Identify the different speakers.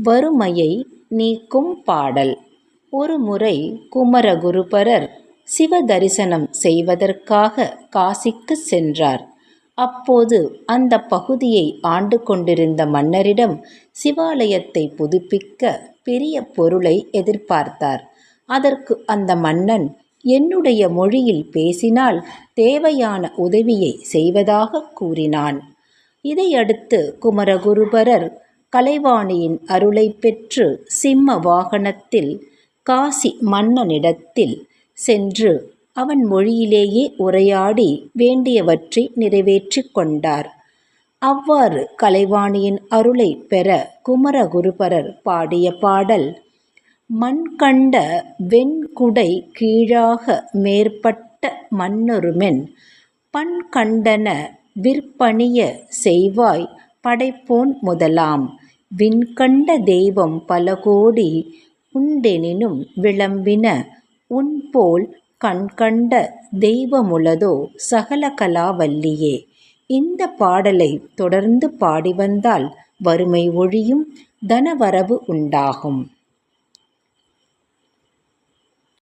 Speaker 1: வறுமையை நீக்கும் பாடல். ஒருமுறை குமரகுருபரர் சிவதரிசனம் செய்வதற்காக காசிக்குச் சென்றார். அப்போது அந்த பகுதியை ஆண்டு கொண்டிருந்த மன்னரிடம் சிவாலயத்தை புதுப்பிக்க பெரிய பொருளை எதிர்பார்த்தார். அதற்கு அந்த மன்னன், என்னுடைய மொழியில் பேசினால் தேவையான உதவியை செய்வதாக கூறினான். இதையடுத்து குமரகுருபரர் கலைவாணியின் அருளை பெற்று சிம்ம வாகனத்தில் காசி மன்னனிடத்தில் சென்று அவன் மொழியிலேயே உரையாடி வேண்டியவற்றை நிறைவேற்றிக் கொண்டார். அவ்வாறு கலைவாணியின் அருளை பெற குமரகுருபரர் பாடிய பாடல் மண்கண்ட வெண்குடை கீழாக மேற்பட்ட மன்னொருமென் பண்கண்டன விற்பணிய செய்வாய் படைப்போன் முதலாம் விண்கண்ட தெய்வம் பலகோடி உண்டெனினும் விளம்பின உன்போல் கண்கண்ட தெய்வமுளதோ சகலகலா வல்லியே. இந்த பாடலை தொடர்ந்து பாடி வந்தால் வறுமை ஒழியும், தனவரவு உண்டாகும்.